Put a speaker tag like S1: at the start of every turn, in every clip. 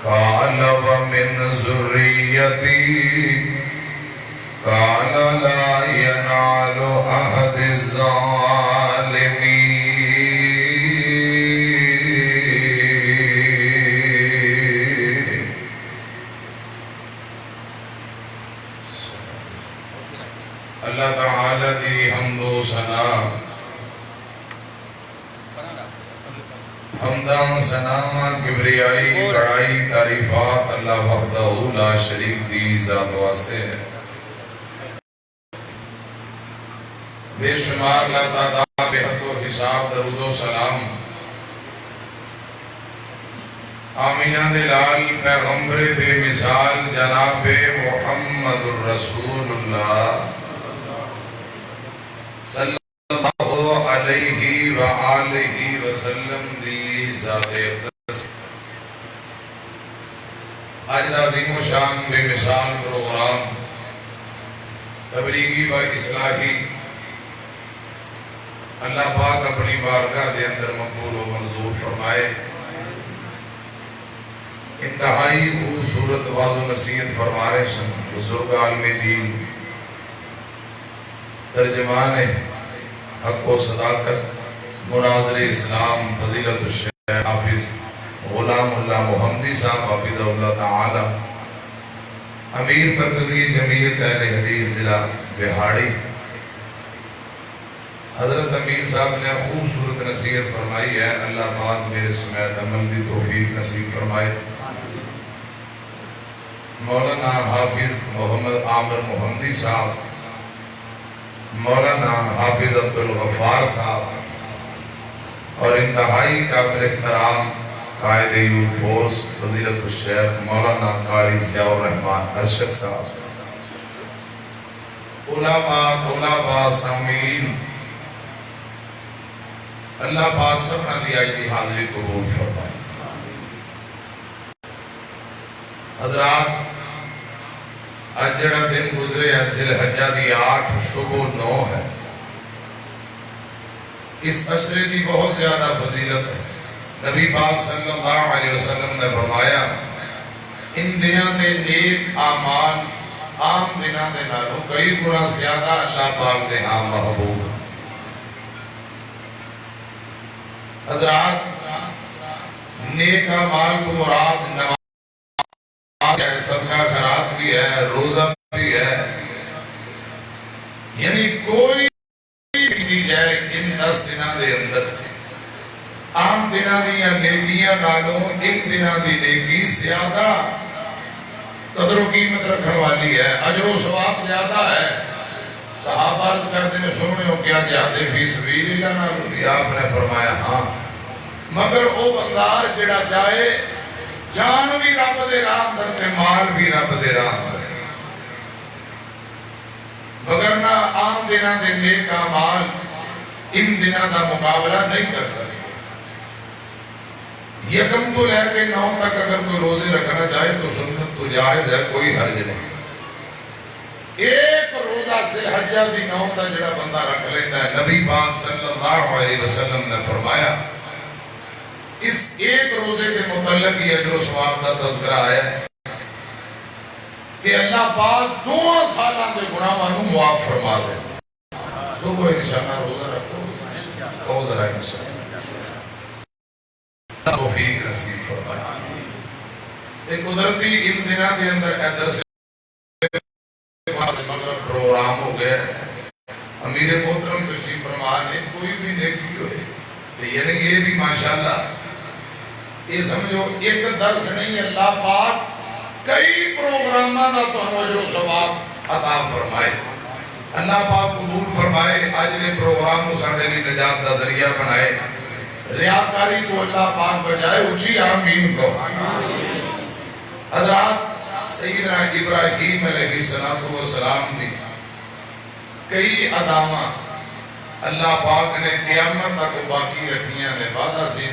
S1: قال ومن ذريتي قال لا ينال عهد الظالمين. اللہ تعالی دی حمد و ثنا، حمداں ثناء کبریائی بڑائی تعریفات اللہ وحدہ لا شریک دی ذات واسطے ہے. بے شمار لا تعداد بے حد و حساب درود و سلام آمینہ دلال پیغمبر بے مثال جناب محمد الرسول اللہ صلی اللہ علیہ وآلہ وسلم دی ذات اقدس. آج عظیم و شان بے مثال پروگرام تبلیغی و اصلاحی اللہ پاک اپنی بارگاہ دے اندر مقبول و منظور فرمائے. انتہائی خوبصورت واضح و نصیحت فرما رہے سن بزرگ عالم دین ترجمان حق و صداقت مناظر اسلام فضیلت الشیخ حافظ غلام اللہ محمدی صاحب حافظ اللہ تعالی امیر مرکزی جمعیت اہل حدیث ضلع بہاڑی حضرت امیر صاحب نے خوبصورت نصیحت فرمائی ہے. اللہ پاک میرے سمیت عمل دی توفیق نصیب فرمائے. مولانا حافظ محمد عامر محمدی صاحب، مولانا حافظ عبدالغفار صاحب اور انتہائی قابل احترام قائد یوتھ فورس فضیلت الشیخ مولانا قاری ضیاء الرحمن ارشد صاحب، علماء طلباء سامعین، اللہ پاک سبحانہ دی آج دی حاضری قبول فرمائے. حضرات آج جڑا دن گزرے ہے ذی الحجہ دی 8 صبح 9 ہے. اس عشرے دی بہت زیادہ فضیلت ہے. نبی پاک صلی اللہ علیہ وسلم نے فرمایا ان دنوں دے نیک اعمال عام دنوں دے نالوں کئی گنا زیادہ اللہ پاک دے ہاں محبوب. حضرات نیک اعمال کو مراد نماز ہے، صدقہ خیرات بھی ہے، روزہ بھی ہے، یعنی کوئی بھی دی جائے ان 10 دنوں دے اندر عام دنوں دیا نیکیاں نالوں ان دنوں دی نیکی زیادہ قدر و قیمت رکھنے والی ہے، اجر و ثواب زیادہ ہے. صحابہ عرض کرتے ہیں سونے ہو کیا جہاد فی سبیل اللہ نالوں بھی؟ آپ نے فرمایا ہاں، مگر او بندہ جڑا جائے جان بھی رب دے راہ اندر تے مال بھی رب دے راہ اندر، مگر نہ عام دنوں دے نیک اعمال ان دنوں دا مقابلہ نہیں کر سکتے. یکم تو لے کے 9 تک اگر کوئی روزے رکھنا چاہے تو سنت تو جائز ہے، کوئی حرج نہیں. ایک روزہ ذی الحجہ دی 9 تک جڑا بندہ رکھ لیتا ہے، نبی پاک صلی اللہ علیہ وسلم نے فرمایا اس ایک روزے کے متعلق یہ اجر و ثواب کا تذکرہ آیا ہے کہ اللہ پاک 2 سالوں کے گناہوں کو معاف فرما دے. صبح انشاءاللہ روزہ رکھو، تو ذرا انشاءاللہ توفیق نصیب فرمائے. ایک قدرتی ان دنوں کے اندر ادھر سے مغرب پروگرام ہو گیا ہے. امیر محترم تشریف فرما نے کوئی بھی نیکی ہوئے یعنی یہ بھی ماشاءاللہ یہ سمجھو ایک درس نہیں، اللہ پاک کئی پروگرامہ دا تو اجر و ثواب عطا فرمائے. اللہ پاک قبول فرمائے. آج دے پروگرام کو ساڑھے لی نجات دا ذریعہ بنائے. ریاکاری کو اللہ پاک بچائے. اچھی آمین کو. حضرات سیدنا ابراہیم علیہ السلام دی کئی ادامہ اللہ پاک نے قیامت تک باقی رکھیاں نے. وعدہ سی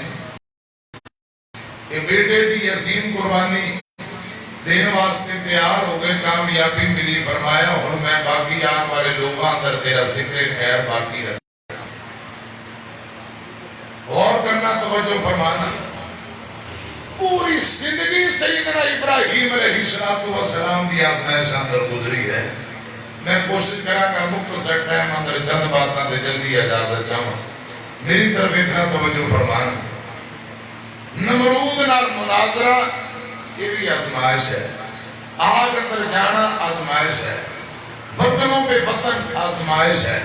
S1: کہ بیٹے دی عظیم قربانی دین واسطے تیار ہو گئے، کامیابی ملی. فرمایا اور میں باقی آن والے لوگاں اندر تیرا ذکر خیر باقی رکھ. غور کرنا، توجہ فرمانا. پوری پوری زندگی سیدنا ابراہیم علیہ السلام دی آزمائش اندر گزری ہے. میں کوشش کرا کہ مختصر ٹائم اندر چند باتاں دے جلدی اجازت چاہوں. میری طرف ایکنا توجہ فرمانا. نمرود نال مناظرہ یہ بھی آزمائش ہے. آگ اندر جانا آزمائش ہے. وطنوں پہ وطن آزمائش ہے.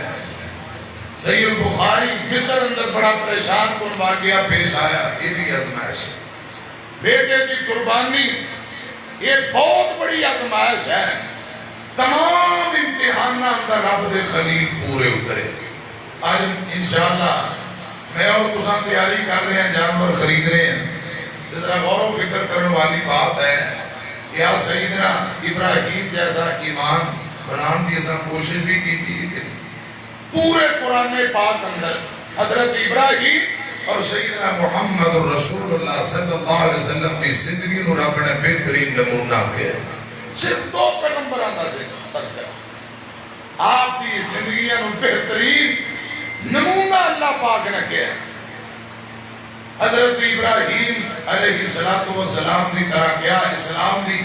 S1: سید البخاری مصر اندر بڑا پریشان کن واقعہ پیش آیا، یہ بھی آزمائش ہے. بیٹے کی قربانی یہ بہت بڑی آزمائش ہے. تمام امتحانہ اندر رب دے خلیل پورے اترے. آج انشاءاللہ میں اور تساں تیاری کر رہے ہیں، جانور خرید رہے ہیں. ذرا غور و فکر کرنے والی بات ہے کہ آج سیدنا ابراہیم جیسا ایمان بنان کی ایسا کوشش بھی کی تھی کہ پورے قرآن پاک اندر حضرت ابراہیم اور سیدنا محمد رسول اللہ صلی اللہ علیہ وسلم کی زندگی نو رب نے بہترین نمونہ کیا ہے. صرف دو پیغمبروں کا تذکرہ. آپ کی زندگیاں نو بہترین نمونہ اللہ پاک نے کیا ہے. حضرت ابراہیم علیہ السلام دی طرح کیا اسلام دی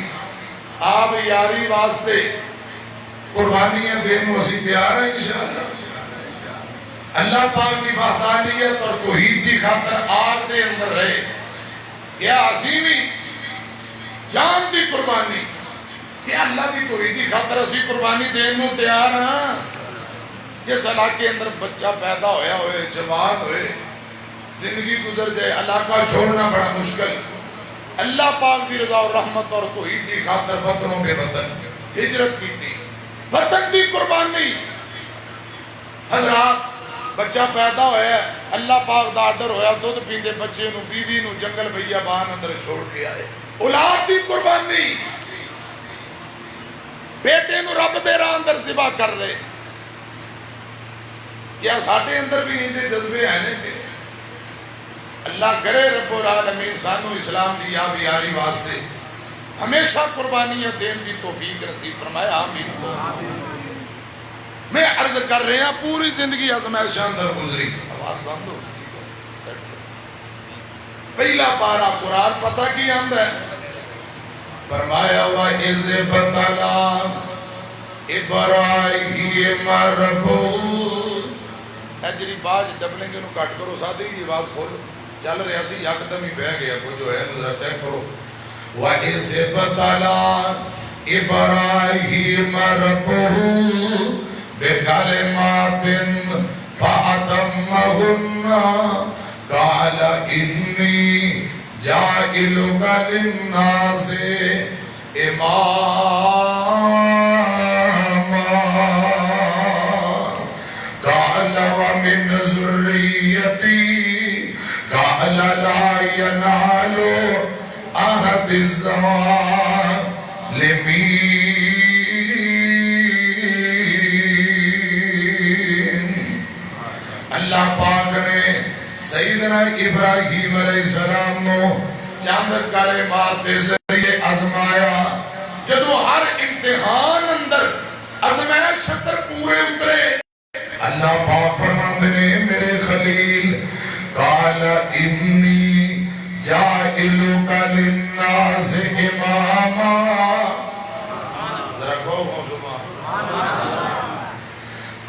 S1: آپ یاری واسطے قربانیاں دین وسیع تیار ہیں انشاءاللہ. اللہ پاک کی وحدانیت اور توحید کی خاطر آگ دے اندر رہے. یا عظیمی جان دی قربانی، یا اللہ دی توحید کی خاطر اسی قربانی دین میں تیار ہیں. جس علاقے اندر بچہ پیدا ہویا ہوئے، جوان ہوئے، زندگی گزر جائے، علاقہ چھوڑنا بڑا مشکل. اللہ پاک دی رضا اور رحمت اور توحید کی خاطر وطنوں کے وطن ہجرت کی تھی. وطن دی قربانی. حضرات بچہ پیدا ہویا ہے، اللہ پاک دا آرڈر ہویا، دودھ پیندے بچے نو بیوی نو جنگل بیابان اندر چھوڑ کے آئے. اولاد دی قربانی. بیٹے نو رب دے راہ اندر ذبح کر لے. کیا ساڈے اندر بھی ان دے جذبے ہیں کہ اللہ کرے رب العالمین سانو اسلام دی یاری واسطے ہمیشہ قربانیاں دین دی توفیق نصیب فرمائے. آمین. میں عرض کر رہے ہیں پوری زندگی آزمائشاں اندر گزری. آواز بند ہو. پہلا پارا قرآن پتہ کی آمد ہے. فرمایا وَإِذِ ابْتَلَىٰ إِبْرَاهِيمَ رَبُّهُ. اجری باج ڈبلیں گے نو کٹ کرو، ساتھ ہی آواز کھولو. چل رہے اسی یکدم ہی بہ گیا، کوئی جو ہے ذرا چیک کرو. وَإِذِ ابْتَلَىٰ إِبْرَاهِيمَ رَبُّهُ بِكَلِمَاتٍ فَأَتَمَّهُنَّ قَالَ إِنِّي جَاعِلُكَ لِلنَّاسِ إِمَامًا قَالَ وَمِنْ ذُرِّيَّتِي قَالَ لَا يَنَالُ عَهْدِ الظَّالِمِينَ. اللہ پاک نے سیدنا ابراہیم علیہ السلام نو چند کلمات دے ذریعے آزمایا. جدو ہر امتحان اندر آزمائش اندر پورے اترے، اللہ پاک فرماندے نے میرے خلیل قال انی جاعلک للناس اماما. ذرا کہو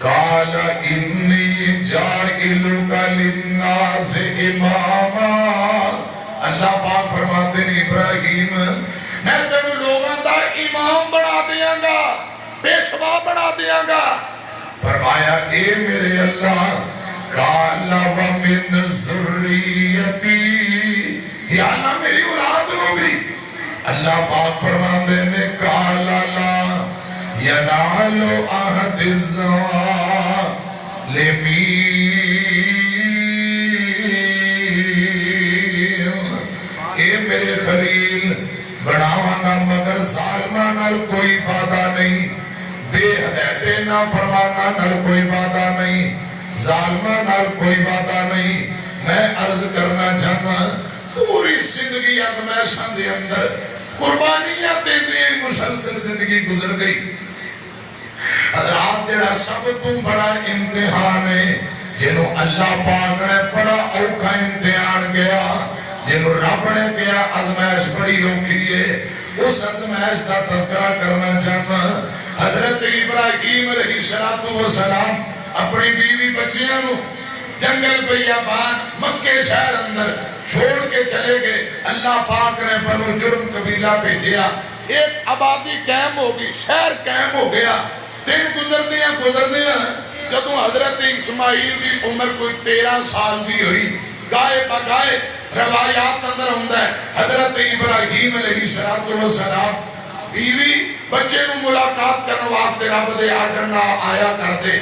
S1: قال انی جاعلک للناس اماما. اللہ پاک فرماتے ہیں ابراہیم میں تینوں لوگوں دا امام بنا دیاں گا، پیشوا بنا دیاں گا. فرمایا اے میرے اللہ قال ومن ذریتی، یا اللہ میری اولاد کو بھی. اللہ پاک فرماتے ہیں قال لا ينال عهد الظالمين. اے میرے خلیل بڑھاوانا مگر ظالمہ نال کوئی وعدہ نہیں، بے ہدایت نہ فرمانا نال کوئی وعدہ نہیں، ظالمہ نال کوئی وعدہ نہیں. میں عرض کرنا چاہنا پوری زندگی آزمائشاں دے اندر قربانیاں دے دے مسلسل زندگی گزر گئی. حضرات جڑا سب تو بڑا امتحان ہے جنہوں اللہ پاک نے بڑا اوکھا امتحان گیا، جنہوں رب نے کیا ازمائش بڑی اوکھی ہے، اس ازمائش کا تذکرہ کرنا چاہنا۔ حضرت ابراہیم علیہ السلام اپنی بیوی بچیاں نو جنگل بیابان مکہ شہر اندر چھوڑ کے چلے گئے۔ اللہ پاک نے بنو جرم قبیلہ بھیجیا، ایک آبادی قائم ہوگی، شہر قائم ہو گیا۔ دن گزردیاں جدوں حضرت اسماعیل کی عمر کوئی 13 سال دی ہوئی، گائے بگائے روایات اندر ہوندہ ہے حضرت ابراہیم علیہ السلام بیوی بچے نو ملاقات کرنے واسطے رب دے آرڈر نہ آیا کرتے۔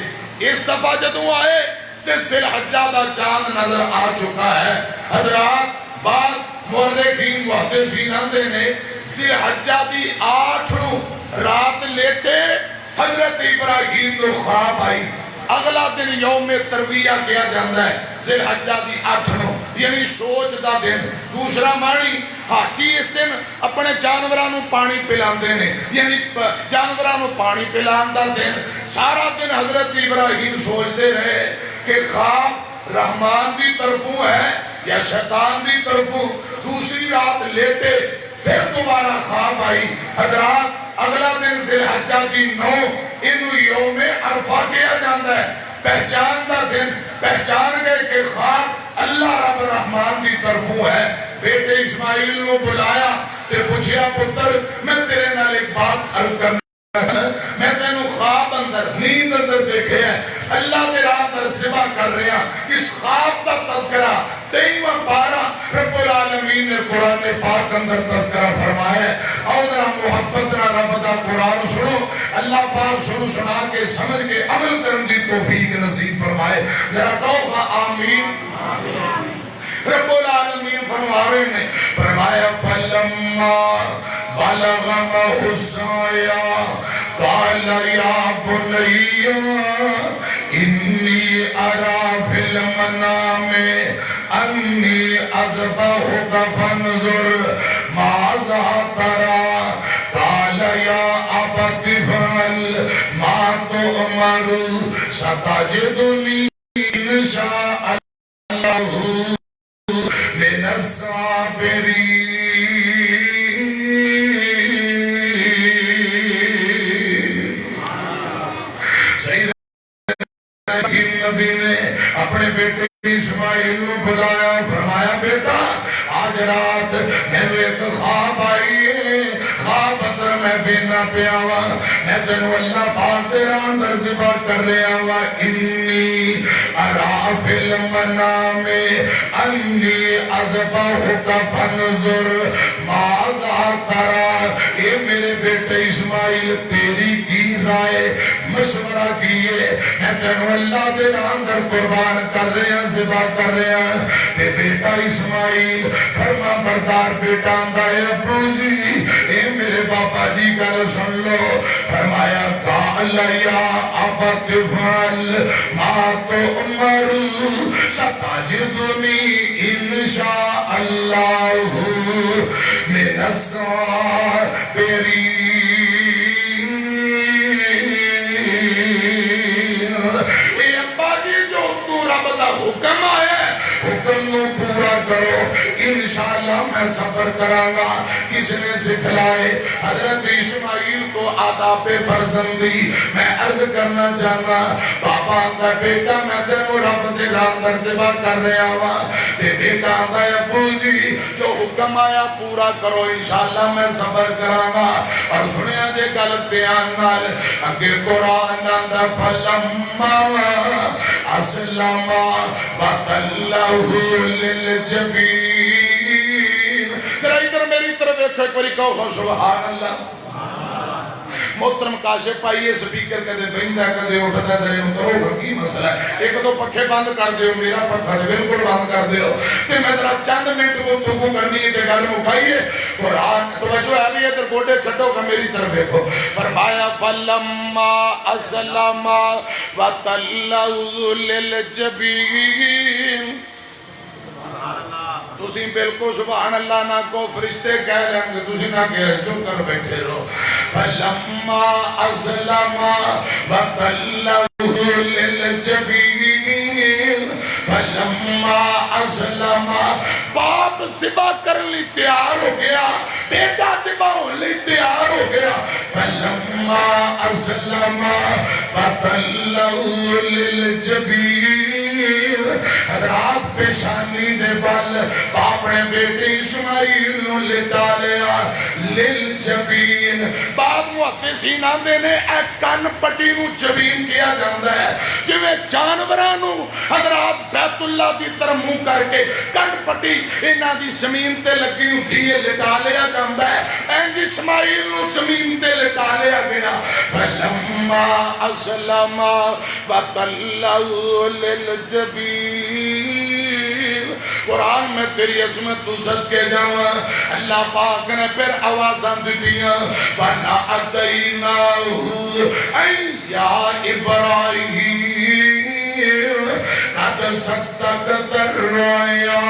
S1: اس دفعہ جدوں آئے تے ذی الحجہ دا چاند نظر آ چکا ہے۔ حضرات بعض مورخین محدثین اندے نے ذی الحجہ دی 8 نو رات لیٹے حضرت ابراہیم کو خواب آئی۔ اگلا دن یوم ترویہ کیا جاندہ ہے ذی الحجہ دی 8 نو، یعنی سوچ دا دن۔ دوسرا معنی حاجی اس دن اپنے جانورانوں پانی پلاندے نے، یعنی جانورانوں پانی پلاندہ دن۔ سارا دن حضرت ابراہیم سوچتے رہے کہ خواب رحمان دی طرفوں ہے یا شیطان دی طرفوں۔ دوسری رات لیٹے، پھر دوبارہ خواب آئی۔ حضرات اگلا دن ذی الحجہ دی 9 انہوں یوم عرفہ کیا جاندہ ہے، پہچان دا دن۔ پہچان گئے کہ خواب اللہ رب رحمان دی طرفوں ہے۔ بیٹے اسماعیل نے بلایا تے پوچھیا پتر میں تیرے نال ایک بات عرض کرنا، میں تینوں خواب اندر نیند اندر دیکھے ہیں، اللہ تیرا اندر ذبح کر رہے ہیں۔ اس خواب کا تذکرہ 23واں پارہ رب العالمین نے قرآن پاک اندر تذکرہ فرمایا ہے۔ اور ذرا محبت نہ رب دا قرآن سنو، اللہ پاک سنا کے سمجھ کے عمل کرن دی توفیق نصیب فرمائے۔ ذرا کہو آمین۔ رب العالمین فرمایا فَلَمَّا بَلَغَ مَعَهُ السَّعْيَ قَالَ يَا بُنَيَّ إِنِّي أَرَىٰ فِي الْمَنَامِ أَنِّي أَذْبَحُكَ فَانظُرْ مَاذَا تَرَىٰ قَالَ يَا أَبَتِ افْعَلْ مَا تُؤْمَرُ سَتَجِدُنِي إِنْ شَاءَ اللَّهُ من الصابرین۔ سیدنا نبی نے اپنے بیٹے اسماعیل کو بلایا، فرمایا بیٹا آج رات میں نے ایک خواب آئی ہے، خواب اندر میں بینا پیا ہوا، میں تینوں اللہ پاک تیرا اندر ذبح کر رہا ہوا۔ انی ارا فی المنام انی اذبحک فانظر ماذا تری۔ اے میرے بیٹے اسماعیل تیری کی رائے مشورہ کیے، میں تینوں اللہ تیرا اندر قربان کر رہے ہیں، ذبح کر رہے ہیں۔ تے بیٹا اسماعیل فرما بردار بیٹا آندہ ہے، ابو جی اے میرے باپا جی گل سن لو۔ فرمایا قال یا ابت افعل ما تؤمر ستجدنی انشاء اللہ من الصابرین۔ اے ابا جی جو تو رب دا حکم آیا ہے، حکم نو پورا کرو، انشاءاللہ میں صبر کرانگا۔ کس نے سکھلائے حضرت اسماعیل کو آداب فرزندی؟ میں عرض کرنا چاہنا بابا آندہ بیٹا میں تینوں رب دے اندر ذبح کر رہا ہوا، تے بیٹا آندہ ابو جی جو حکم آیا پورا کرو، انشاءاللہ میں صبر کرانگا۔ اور سنیا جے غلط بیان نال اگے قرآن آندہ فَلَمَّا أَسْلَمَا وَتَلَّهُ لِلْجَبِينِ۔ ذرا ادھر میری طرف ایک باری کہو سبحان اللہ۔ محترم کاشف پائیے سپیکر کدے بہندہ کدے اٹھتا ہے، ذرا کرو گا کی مسئلہ ہے؟ ایک دو پکھے بند کر دیو، میرا پکھا دے بالکل بند کر دیو، تے میں ذرا چند منٹ کو تکو کرنی ہے کہ گل مکھائیے۔ قرآن توجہ ہے بھی ادھر گوڑے چھٹو کا میری طرف دیکھو۔ فرمایا فَلَمَّا أَسْلَمَا وَتَلَّهُ لِلْجَبِينِ۔ تُسی بالکل سبحان اللہ نہ کو، فرشتے کہہ رہے ہیں کہ تُسی نہ کہہ چپ کر بیٹھے رہو۔ فَلَمَّا أَسْلَمَا وَتَلَّهُ لِلْجَبِينِ فَلَمَّا أَسْلَمَا باپ ذبح کرنے لی تیار ہو گیا، بیٹا ذبح ہونے لی تیار ہو گیا۔ فلما اسلم وتلوا للجبین، حضرات پیشانی دے بل باپ نے بیٹے اسماعیل نو لٹا لیا۔ للجبین، بعض محدثین آندے نے اے کن پٹی نو جبین کیا جاندہ ہے، جویں جانورانو حضرات بیت اللہ دی طرح منہ کر کے کن پٹی انہاں دی زمین تے لگی ہوتی ہے لٹا لیا جاندہ ہے، اینج اسماعیل نو زمین تے لٹا لیا گیا۔ فلما اسلم وتلوا للجبین، قرآن میں تیری عظمت تو صدقے جاواں، اللہ پاک نے پھر آوازاں دیتیاں، وَنَعَدَيْنَاهُ اَيْ يَا إِبْرَاهِيمُ قَدْ صَدَّقْتَ الرُّؤْيَا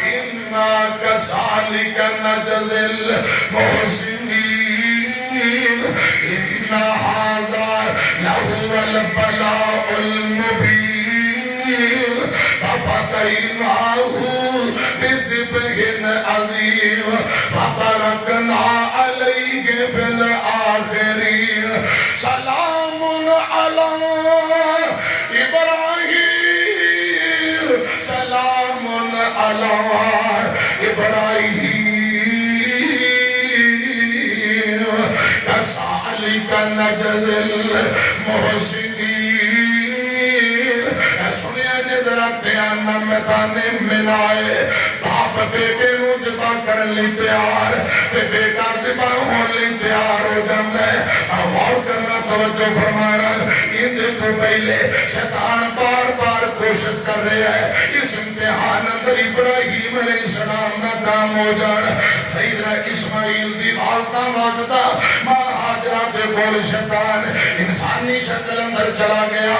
S1: إِنَّا كَذَلِكَ نَجْزِي الْمُحْسِنِينَ إِنَّ هَذَا لَهُوَ الْبَلَاءُ الْمُبِينُ فَفَدَيْنَاهُ بِذِبْحٍ عَظِيمٍ وَتَرَكْنَا عَلَيْهِ فِي الْآخِرِينَ سلام علی ابراہیم، سلام علی ابراہیم کذالک نجزی المحسنین۔ سنیا جے ذرا قیام میدان منائے، باپ بیٹے نو ذبح کرن لی تیار، بیٹا ذبح ہون لی تیار ہو جاندہ ہے۔ غور کرنا، توجہ فرمانا، ان دے تو پہلے شیطان بار بار کوشش کر رہے ہیں اس امتحان اندر ابراہیم علیہ السلام ناکام ہو جانا۔ سیدنا اسماعیل دی والدہ والدہ ماں ہاجرہ دے بول شیطان انسانی شکل اندر چلا گیا،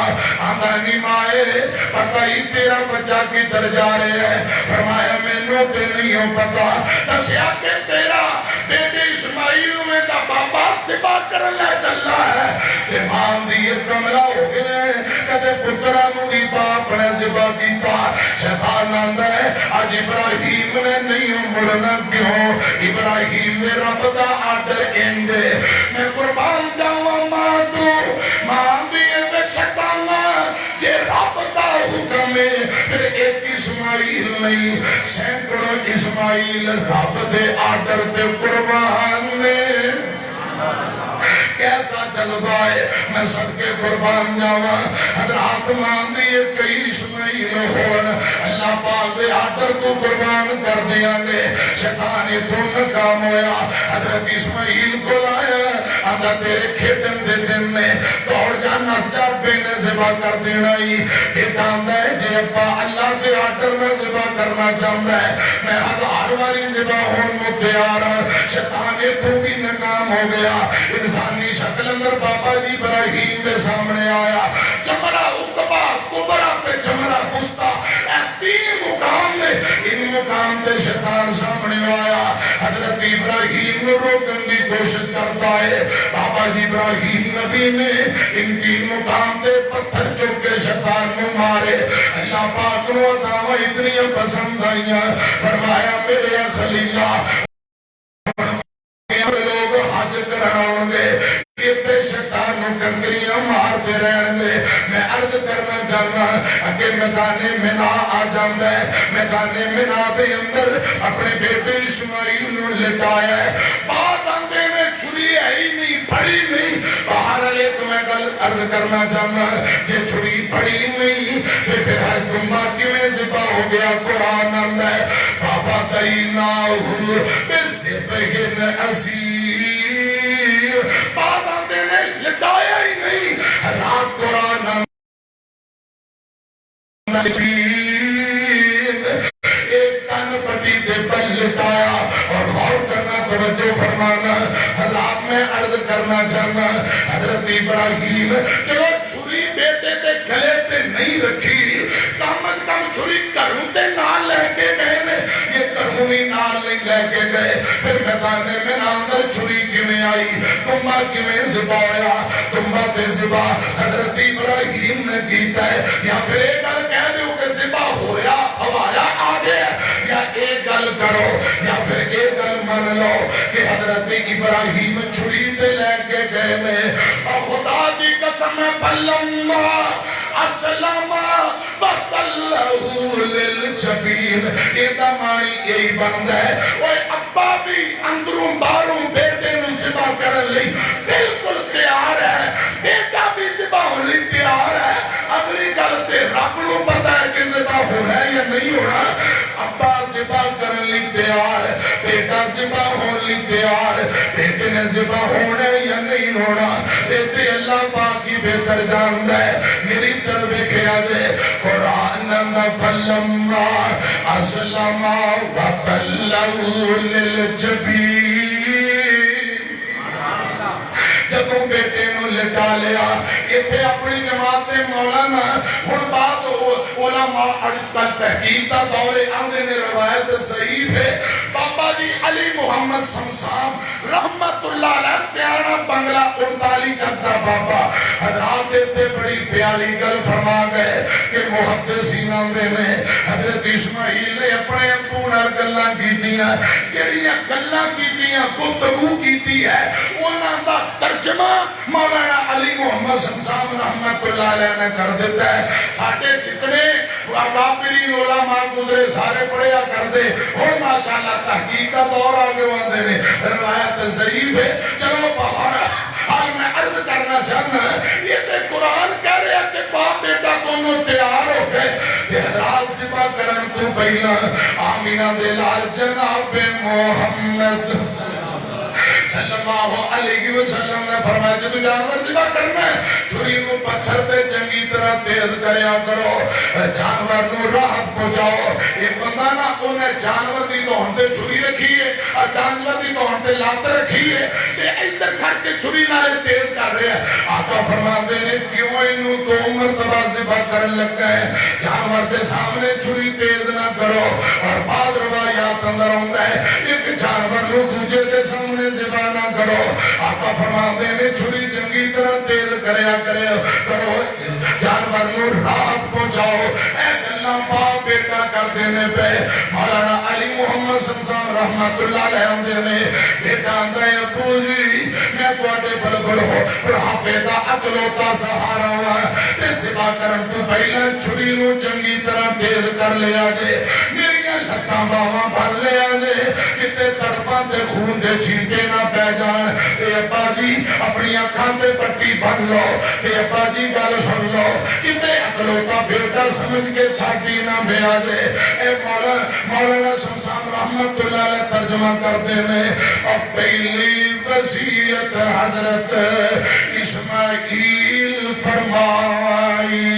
S1: آمدانی مائے پتہ ہی تیرا بچہ کی در جا رہے ہیں۔ فرمایا میں نو تے نہیں ہو پتا، دسیا کہ تیرا بیٹے اسماعیل میں دا بابا ذبح کرنا چلا ہے۔ ایمان دیئے کملہ ہو گئے، کدے پترہ نو بھی باپ نے ذبح کیتا۔ شیطان آندہ ہے آج ابراہیم نے نہیں مرنا کیوں؟ ابراہیم نے رب دا آدر اندے، میں قربان جاؤں ماں تو ماں دیئے بے شیطانہ جے رب دا حکم ہے، پھر ایک اسماعیل نہیں سینکڑوں اسماعیل رب دے آدر دے قربان نے۔ کیسا جذبہ ہے، میں صدقے قربان جاواں، حضرات ماندیے کئی اسماعیل ہون، اللہ پاک دے آدر کو قربان کر دیا گے۔ شیطانی تو ناکام ہویا، حضرت اسماعیل کو لایا، آندھا تیرے کھیٹن دے دن میں دوڑ جا نس جا بینے ذبح کر دینا ہی۔ بیٹا آندھا ہے جے ابا اللہ دے آدر میں ذبح کرنا چاہتا ہے، میں 1000 باری ذبح ہون متیارا۔ شیطانی تو بھی ناکام ہو گیا، انسانی شکل اندر بابا جی ابراہیم دے سامنے آیا، چمرہ اقبا کبرہ تے چمرہ بستا، اے 3 مقام نے، ان مقام تے شیطان سامنے آیا۔ حضرت ابراہیم کو روکن دی کوشش کرتا ہے، بابا جی ابراہیم نبی نے ان 3 مقام تے پتھر چکے شیطان کو مارے۔ اللہ پاک نو دعوی اتنی پسند آئیاں، فرمایا میرے خلیلہ لوگ حج کرناؤں گے، کہتے شیطان نو کنگریاں مارتے رہن گے۔ میں عرض کرنا چاہنا اگے میدان منا آ جاندہ ہے، میدان منا دے اندر اپنے بیٹے اسماعیل نو لٹایا ہے۔ بعض اندے میں چھری ہے ہی نہیں، پڑی نہیں۔ باہر علیہ تو میں گل عرض کرنا چاہنا کہ چھری پڑی نہیں، پھر ہے دنبا کیویں ذبح ہو گیا؟ قرآن اندہ ہے فَفَدَيْنَاهُ بِذِبْحٍ عَظِيمٍ۔ بعض اندے نے لٹایا ہی نہیں، رات قرآن ایک کن پٹی دے بل لٹایا۔ اور غور کرنا، توجہ فرمانا، حضرات میں عرض کرنا چاہنا حضرت ابراہیم چلو چھری بیٹے تے گھلے تے نہیں رکھی، کم از کم چھری کروں تے نال لے کے گئے نے، یہ کروں ہی نال نہیں لے کے گئے۔ پھر میدان میں اندر چھری کیویں آئی، تمبا کیویں ذبح ہویا؟ تمبا تے ذبح حضرت ابراہیم نے کیتا ہے، یا پھر ایک گل کہہ دیو کہ ذبح ہویا ہوایا آ گیا، یا ایک گل کرو یا پھر ایک گل من لو کہ حضرت ابراہیم چھری تے لے کے گئے نے اور خدا دی قسم فلما اسلم وتلہ للجبین ایدہ معنی یہی بند ہے اوہ ابا بھی اندروں باروں بیٹے نو ذبح کرن لی بالکل تیار ہے بیٹا بھی ذبح ہونے تیار ہے اگلی گل تے رب نو پتہ ہے کہ ذبح ہونا ہے یا نہیں ہونا ابا ذبح کرن لی تیار بیٹا ذبح ہونے لی تیار بیٹے نے ذبح ہونا ہے یا نہیں ہونا تے اللہ پاک ہی بہتر جانتا ہے میری طرف کیا دے قرآن فلما اسلم وتلہ للجبین جدوں بیٹے نو لٹا لیا اتھے اپنی جماعت مولانا ہن بعد علماء اج تک تحقیق دا دور آندے نے روایت صحیح ہے بابا جی علی محمد سمسام رحمت اللہ علیہ استعانہ بنگلہ 39 جدہ بابا حضرات دیتے بڑی پیاری گل فرما گئے کہ محدثین آندے نے حضرت اسماعیل نے اپنے ابو نال گلاں کیتیاں جڑیاں گلاں کیتیاں گفتگو کیتی ہے انہاں دا ترجمہ مولانا علی محمد سمسام رحمت اللہ علیہ نے کر دیتا ہے ساٹھے جتنے واپری علماء گزرے سارے پڑھیا کر دے اور ماشاءاللہ تحقیق کا دور آگے واندے نے روایت ضعیف ہے چلو باہر حال میں عرض کرنا چاہنا یہ تے قرآن کہہ رہے ہیں کہ باپ بیٹا دونوں تیار ہو گئے کہ حضرات ذبح کرن تو پہلا آمینہ دلال جناب محمد صلی اللہ علیہ وسلم نے فرمایا جدو جانور ذبح کرنا ہے چھری کو پتھر پہ چنگی طرح تیز کریا کرو جانور نو راحت پہنچاؤ ایک بندہ نا انہیں جانور دی توہنتے چھری رکھی ہے اور جانور دی توہنتے لات رکھی ہے کہ ادھر گھر کے چھری نالے تیز کر رہے ہیں آقا فرماتے نے کیوں انہوں دو مرتبہ ذبح کرن لگ گئے جانور دے سامنے چھری تیز نہ کرو اور بعد روایات اندر ہوندہ ہے ایک جانور نو دوجے دے سامنے ذبح نہ کرو آقا فرماتے نے چھری چنگی طرح تیز کرو جانور نو راحت پہنچاؤ اے گلاں باپ بیٹا کر دینے پہ مولانا علی محمد سمسام رحمت اللہ علیہ ہم دینے بیٹا اندھا ہے ابو جی میں توڑے بلگل ہو رہا بیٹا اکلوتا سہارا ہوا اس ذبح کرن تو پہلا چھری نو چنگی طرح تیز کر لیا جے میری لکھاں باواں بھر لیا جے کتے طرفاں دے خون دے چھینٹے نہ پہ جان اے ابا جی اپنی آنکھاں تے پٹی بن لو اے ابا جی گل سن لو کتے اکلوتا بیٹا سمجھ کے چھاٹی نہ بے آجے اے مولانا سمسام رحمت اللہ علیہ ترجمہ کر دینے اب پہلی وصیت حضرت اسماعیل فرمائی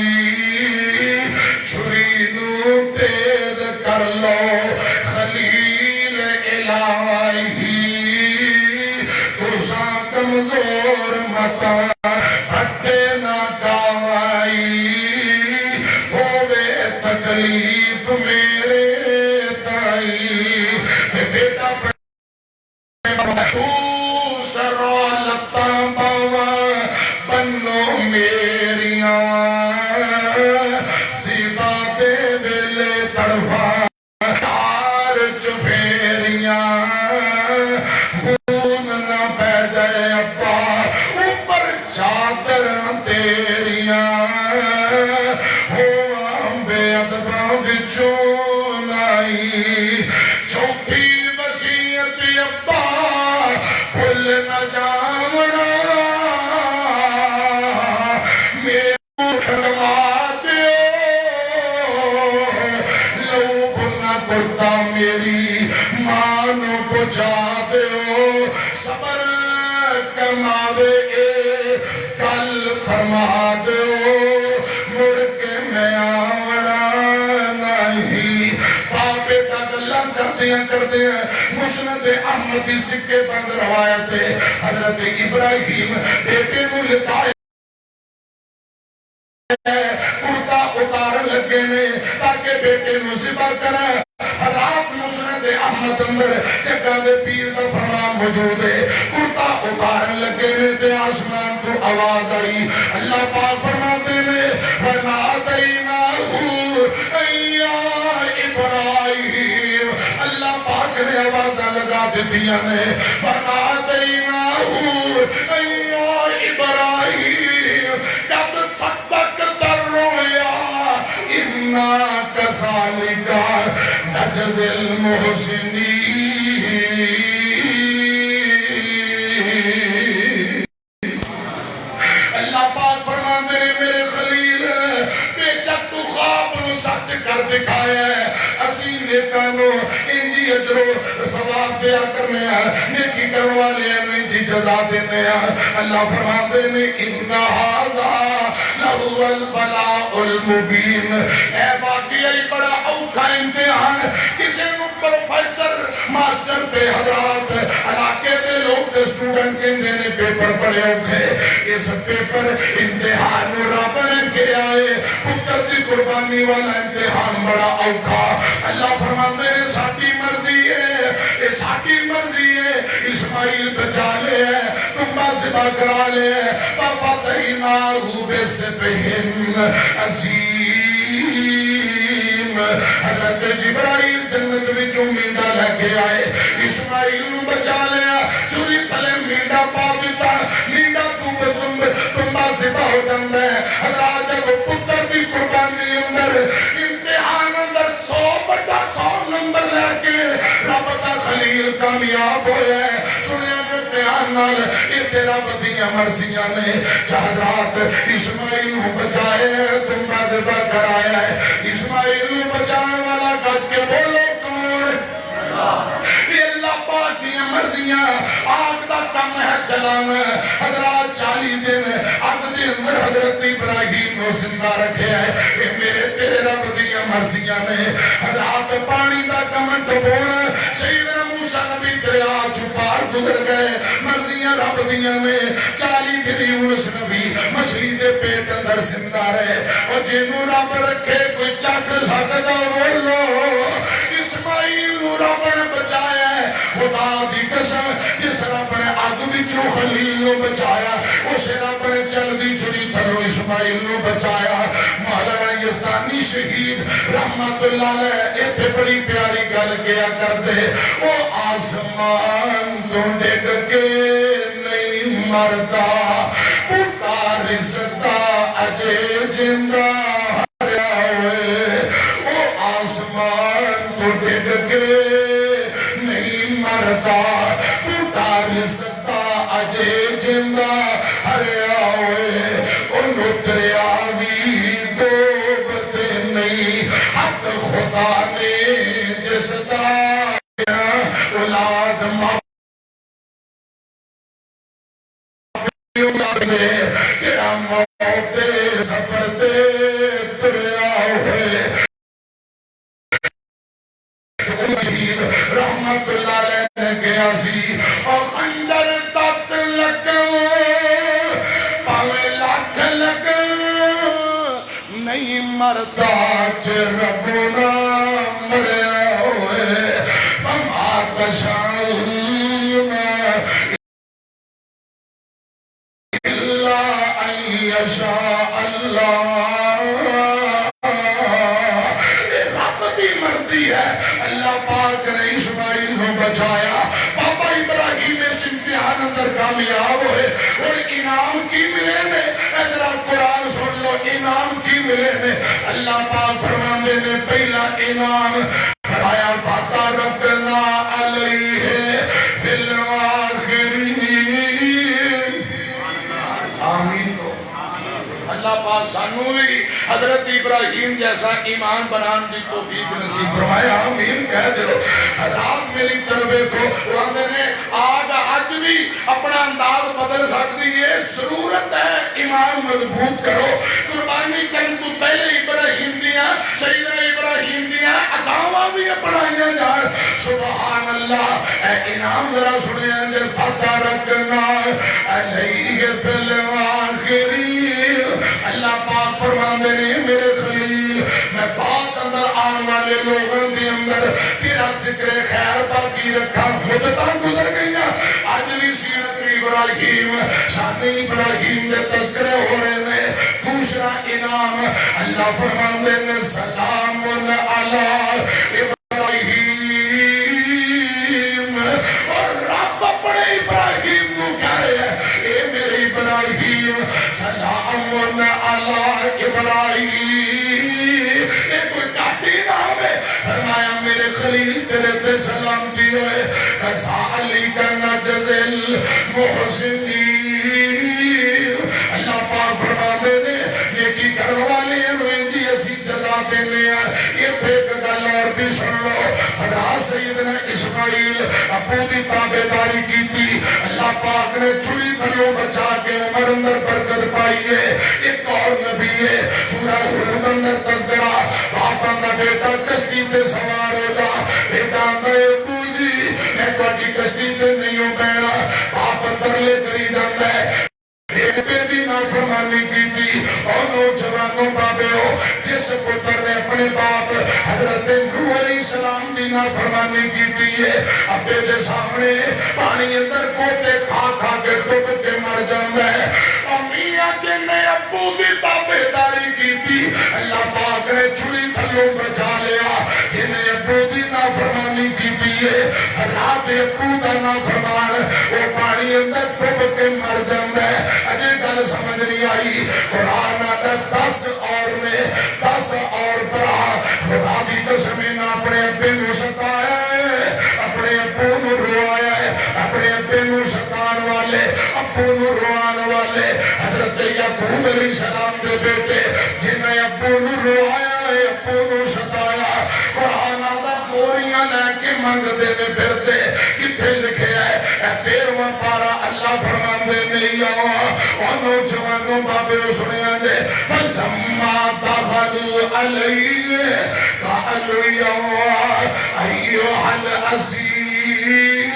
S1: چھری نو تیز کر لو خلیل الہی تو شاہ کمزور متا پھٹے نہ کاوائی ہوئے تکلیف میرے تائی بیٹا تو شرالتا باوا بنو میریاں سیبا دے ویلے تڑفا تار چفیریاں خون نہ بہ جائے ابا اوپر چادر تیریاں ہوا بے ادبا وچوں نائی چھوٹی وصیت ابا بھول نہ جاونا میرے کھڑوا دیو لوگ نہ کرتا میری مانو پچا دیو صبر کماوے کل فرما دیو مڑ کے میں آوڑا نہیں باپے تک اللہ کرتے ہیں مسند احمدی سکے بند روایت ہے حضرت ابراہیم بیٹے نو لٹائے کرتا اتار لگے نے تاکہ بیٹے نو ذبح کرے حضرات مسند احمد اندر جگہ دے پیر دا فرمان موجود ہے کرتا اتارن لگے نے تے آسمان تو آواز آئی اللہ پاک فرماتے نے وَنَادَيْنَاهُ أَيَّا إِبْرَاهِيمُ دیتیاں نے وَنَادَيْنَاهُ اَيَّا إِبْرَاهِيمُ جب صدق در رویا اِنَّا كَذَلِكَ نَجْزِي الْمُحْسِنِينَ اللہ پاک فرماندے نے میرے خلیل بے شک تو خواب نو سچ کر دکھایا ہے اسی نیکانو انجی اجر و ثواب دیا کرنے ہیں نیکی کرنے والے ہیں انجی جزا دینے ہیں اللہ فرماندے نے اِنَّا هَذَا لَهُوَ الْبَلَاءُ الْمُبِينَ اے باقی ای بڑا اوکھا امتحان کسی نو پروفیسر ماسٹر پہ حضرات علاقے دے لوگ دے سٹوڈنٹ کے دینے پیپر پڑے اوکھے اس پیپر امتحان رب نے کے آئے پتر دی قربانی والا امتحان بڑا اوکھا اللہ فرماندے نے ساٹھی مرضی ہے یہ ساٹھی مرضی ہے اسماعیل بچا لے ہے تم ذبح کرا لے ہے پاپا تَعِينَاهُ بِسِبْهٍ عَظِيمٍ حضرت جبرائیل جنت وچوں میڈا لے کے آئے اسماعیل نو بچا لیا چوری تھلے میڈا پا دیتا میڈا تو بسم تم ذبح ہو جاندے حضرات جب پتر دی قربانی اندر امتحان اندر 100 نمبر لے کے رب دا خلیل کامیاب ہویا ہے سنیا امتحان نال یہ تیرا بدیاں مرضیاں نے حضرات اسماعیل نو بچائے تم ذبح کرایا ہے اسماعیل نو بچانے والا گج کے بولو کون یہ اللہ پاک کی مرضیاں آگ دا کم ہے چلانا حضرات 40 دن آگ دے اندر حضرت ابراہیم نو زندہ رکھے ہیں یہ میرے تیرے رب دیا مرضیاں نے حضرات پانی دا کم ڈبونا سیدنا موسیٰ نبی دریا چھپار گزر گئے مرضیاں رب دیا نے 40 دن یونس نبی مچھلی دے پیٹ اندر زندہ رہے اور جنہوں رب رکھے کوئی چاک سکتا بول لو اسماعیل نو رب نے بچایا ہے خدا دی قسم جس رب نے آگ وچوں خلیل نو بچایا اسے رب نے چل دی چھری تھلو اسماعیل نو بچایا مولانا یزدانی شہید رحمت اللہ علیہ ایتھے بڑی پیاری گل کیا کر دے وہ آسمان تو ڈگ کے نہیں مرتا پتا رزقا اجے جندہ ہریا ہوئے وہ آسمان تو ڈگ کے نہیں مرتا پتا رزقا اجے جندہ ہریا ہوئے انہوں دریا بھی ڈوبتے نہیں حق خدا نے جس دا اولاد تیرا موت سفر دے دریا ہوئے رحمت اللہ علیہ نے کیا سی اور خنجر 10 لگن پاوے لاکھ لگن نہیں مرتا ربنا مریا ہوئے فما تشاؤون الا ان یشاء اللہ رب دی مرضی ہے اللہ پاک نے اسماعیل کو بچایا بابا ابراہیم اس امتحان اندر کامیاب ہوئے اور انعام کی ملے نے ذرا قرآن سن لو انعام کی ملے نے اللہ پاک فرماندے نے پہلا انعام فرمایا باتا ربنا علیہ فی الآخرین آمین دو اللہ پاک سانو بھی حضرت ابراہیم جیسا ایمان بنان دی توفیق نصیب فرمایا آمین کہہ دو حضرات میری طرف کو وہاں نے آج بھی اپنا انداز بدل سکتی ہے ضرورت ہے ایمان مضبوط کرو قربانی کرن تو پہلے ابراہیم دیا سیدنا ابراہیم دیا اداواں بھی اپنائیاں جائے سبحان اللہ اے انعام ذرا سنے اندر پتہ رکھنا علیہ فی الآخرین اللہ پاک فرماندے نے میرے خلیل میں بات اندر آن والے لوگوں کے اندر تیرا ذکر خیر باقی رکھا مدتاں گزر گئیاں آج بھی سیرت ابراہیم شان ابراہیم نے تذکرے ہو رہے ہیں دوسرا انعام اللہ فرماندے نے سلام علی ابراہیم سلام علی ابراہیم، یہ کوئی کاٹی نام ہے، فرمایا میرے خلیل تیرے تے سلامتی ہوئے، کذالک نجزی المحسنین، اللہ پاک فرماتے نے نیکی کرنے والے ہیں جی اسی جزا دینے ہیں۔ یہ ایک گل اور بھی سن لو، حضرات سیدنا اسماعیل ابو دی تابعداری کی تھی، اللہ پاک نے چھری تھلوں بچا کے عمر اندر برکت پائی ہے۔ ایک اور نبی ہے سورہ ہود اندر تذکرہ، باپ اندر بیٹا کشتی تے سوار ہو جا، بیٹا اندر ابو جی میں کوئی کشتی تے نہیں ہوں بینا، باپ اندر لے کری جاندہ ہے۔ ایک بیٹی نافرمانی کی تھی اور نوجوانوں بابے ہو، جس پتر نے اپنے باپ حضرت نوح علیہ السلام دی نافرمانی کی تھی ہے، ابے دے سامنے پانی اندر کوٹے کھا کھا کے ڈوب کے مر جاندہ ہے۔ امیہ جن نے ابو دی تابعداری کی تھی، اللہ پاک نے چھری تھلوں بچا لیا۔ جن نے ابو دی نافرمانی کی تھی ہے، اللہ دے ابو دا نافرمان وہ پانی اندر ڈوب کے مر جاندہ ہے۔ اجے گل سمجھ نہیں آئی، قرآن آتا 10 اور نے 10 اور برا خدا دی قسم نہ اپنے ابے نو ستایا ہے، اپنے ابو نو روایا ہے، اپنے ابے نو ستان والے ابو نو روان والے حضرت یعقوب علیہ السلام دے بیٹے جنہیں ابو نو روایا ہے، ابو نو ستایا۔ قرآن آتا بوریاں لے کے منگ دے دے پھر دے، کتھے لکھے ہے اے 13واں پارا، اللہ فرمان دے نہیں آوا اور نوجوانوں بابے سنے آجے فَلَمَّا دَخَلُوا عَلَيْهِ قَالُوا يَا أَيُّهَا الْعَزِيزُ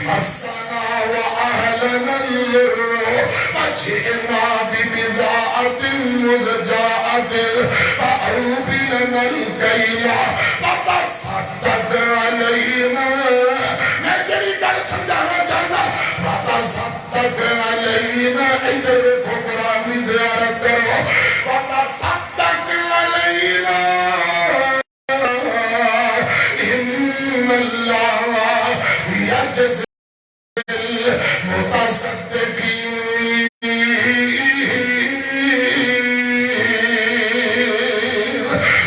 S1: مَسَّنَا وَأَهْلَنَا الضُّرُّ وَجِئْنَا بِبِضَاعَةٍ مُزْجَاةٍ فَأَوْفِ لَنَا الْكَيْلَ وَتَصَدَّقْ عَلَيْنَا۔ میں جڑی گل سمجھانا چاہتا وَتَصَدَّقْ عَلَيْنَا، ادھر کو قرآن کی زیارت کرو، وَتَصَدَّقْ عَلَيْنَا إِنَّ اللَّهَ يَجْزِي المتصدقين۔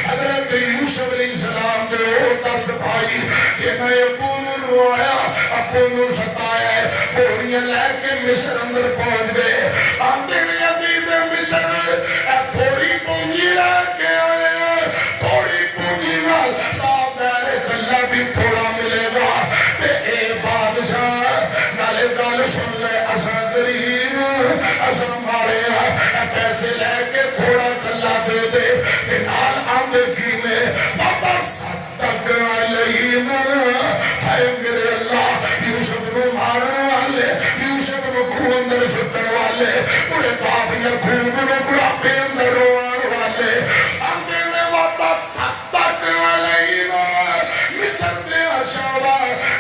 S1: حضرت یوسف علیہ السلام دے او 10 بھائی جنہیں ابو نو روایا، ابو نو ستایا ہے، بوریاں لے کے مصر اندر پہنچ گئے۔ آندے نے عزیز مصر اے تھوڑی پونجی لے کے آئے، تھوڑی پونجی نال صاف ظاہر کھلا بھی تھوڑا ملے گا، تے اے بادشاہ نالے گل سن لے اساں غریب اساں مارے ہیں، پیسے لے کے تھوڑا کھلا دے دے کہ نال آندے کی میں وَتَصَدَّقْ عَلَيْنَا۔ ہے میرے اللہ، یوسف نو مارن والے، یوسف نو خون اندر سٹن والے، بڑے باپ یعقوب نو بڑھاپے اندر روان والے، آندے نے وَتَصَدَّقْ عَلَيْنَا۔ مصر دے اشارہ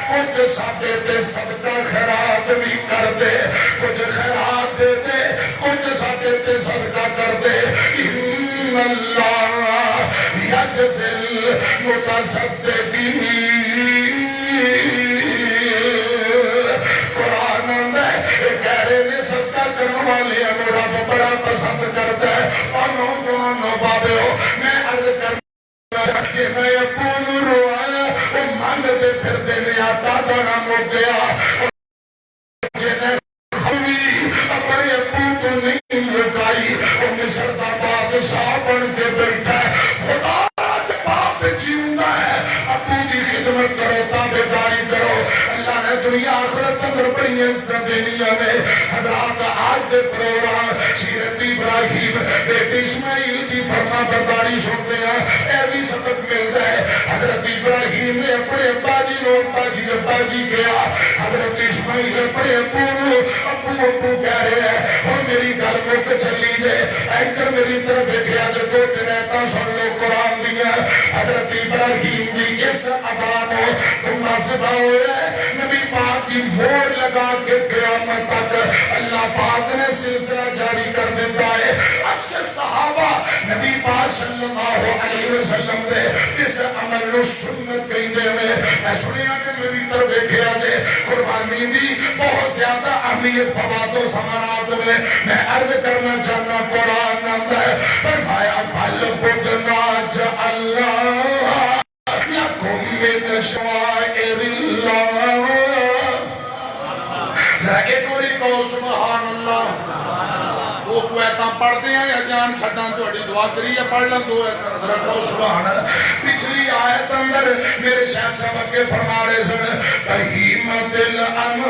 S1: کچھ ساڈے تے صدقہ خیرات بھی کر دے، کچھ خیرات دے دے، کچھ ساڈے تے صدقہ کر دے۔ اِنَّ اللَّهَ يَجْزِي الْمُتَصَدِّقِينَ۔ قرآن میں کہہ رہے نے صدقہ کرنے والے رب بڑا پسند کرتا ہے۔ اور نوجوانوں بابے ہو، میں عرض کرنا چاہتے میں ابو نو روایا، وہ مانگ دے پھر دینے آتا دانا مک گیا، جنہیں خوی اپنے ابو تو نہیں لٹائی، وہ مصر دا بادشاہ بن کے بیٹھا ہے۔ خدا جب جیونا ہے، ابو دی خدمت کرو، تابعداری کرو، اللہ نے دنیا آخرت اندر بڑی عزت دنیا میں۔ حضرات آج دے پروگرام سیرت ابراہیم بیٹی اسماعیل کی فرما برداری سنتے ہیں، اے بھی سبق ملتا ہے۔ حضرت ابراہیم نے اپنے ابا جی نو ابا جی کیا، حضرت اسماعیل اپنے ابو ابو کہہ رہے ہیں۔ اور میری گل مک چلی جائے، اینکر میری طرف دیکھا جو 2 آیتاں سن لو قرآن دیا۔ حضرت ابراہیم دی اس ابا نو تم ناصبہ ہوئے، نبی پاک کی مور لگا کے قیامت تک اللہ پاک نے سلسلہ جاری کر دیتا ہے۔ اکثر صحابہ نبی پاک صلی اللہ علیہ وسلم دے اس عمل نو سنت کہندے میں۔ میں سنیا کہ میری طرف دیکھا جائے قربانی قربانی دی بہت زیادہ اہمیت فوائد و ثمرات میں عرض کرنا چاہنا قرآن آتا ہے فرمایا بھل بدنا جعلنا لکم من شعائر اللہ ایک باری کہو سبحان اللہ دو کوئیتاں پڑھ دیں یا جان چھٹاں تو اٹھی دعا کری یا پڑھ لیں دو ذرا کہو سبحان اللہ پچھلی آیت اندر میرے شیخ صاحب کے فرما رہے سن بہیمت الانعام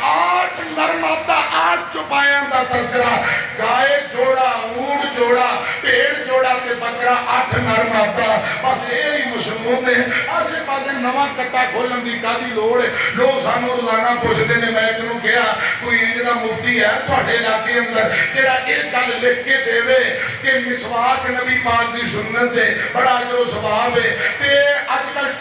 S1: 8 نرمتا 8 چوپایاں دا تذکرہ گائے جوڑا اونٹ جوڑا پیڑ جوڑا تے بکرا 8 نرمتا بس یہی مشہور نے آسے پاسے نواں کٹا کھولن دی کادی لوڑ ہے لوگ سانو روزانہ پوچھتے نے میں کنوں کیا کوئی انجدہ مفتی ہے تواڈے علاقے اندر جڑا ایک گل لکھ کے دے وے کہ مسواک نبی پاک دی سنت ہے بڑا اجر و ثواب ہے تے اج کل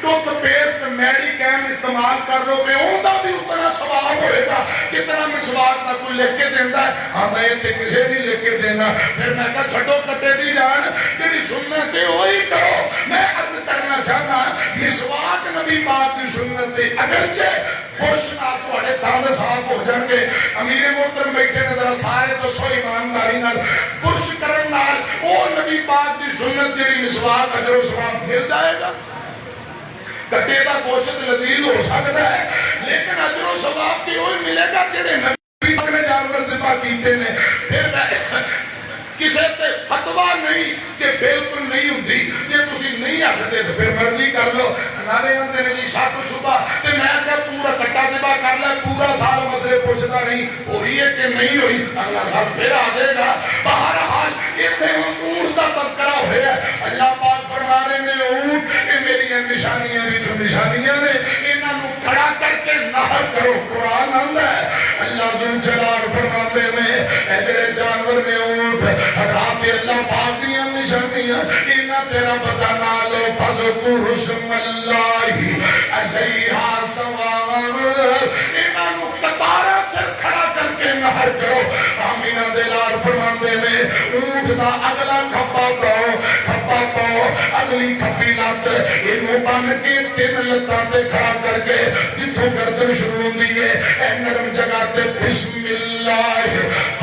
S1: ٹوتھ پیسٹ میڈی کیم استعمال کر لو گے اوندا بھی اتنا ثواب ہوئے گا جتنا مسواک دا کوئی لکھ کے دیندا ہے آندا ہے تے کسے نہیں لکھ کے دینا پھر میں کہا چھڈو کٹے دی جان جڑی سنت ہے وہی کرو میں عرض کرنا چاہنا مسواک نبی پاک دی سنت ہے اگرچہ برش نال تواڈے دند صاف ہو جان گے امیر محترم بیٹھے نے ذرا سارے تو سو ایمانداری نال برش کرن نال او نبی پاک دی سنت جڑی مسواک اجر و ثواب مل جائے گا کٹے دا گوشت لذیذ ہو سکتا ہے لیکن اجر و ثواب کی وہی ملے گا جڑے نبی پاک نے جانور ذبح کیتے نے پھر کسے تے فتوہ نہیں کہ بالکل نہیں ہوندی جے تسی نہیں آکھدے تے پھر مرضی کر لو نالے ہوندے نے جی شک شبہ تے میں کہ پورا کٹا ذبح کر لے پورا سال مسئلے پوچھتا نہیں ہوئی ہے کہ نہیں ہوئی اگلا سال پھر آ جائے گا بہرحال اتنے اونٹ کا تذکرہ ہوئے ہے اللہ پاک فرما رہے نے اونٹ کہ میری نشانیاں بھی جو نشانیاں نے انہاں نو کھڑا کر کے نہر کرو قرآن آندا ہے اللہ ذوالجلال فرماتے میں اے جڑے جانور نے اونٹ حضرات اللہ پاک دیاں نشانیاں انہاں تیرا پتہ نہ لو فذکر اسم اللہ علیہا سوار انہاں نو قطارہ سر کھڑا کر کے نہر کرو آمینہ دلال فرماتے میں اونٹ دا اگلا کھپا پاؤ اگلی کھپی لات انہوں بن کے 3 لتاں تے کھڑا کر کے جتوں گردن شروع ہوندی ہے اے نرم جگہ تے بسم اللہ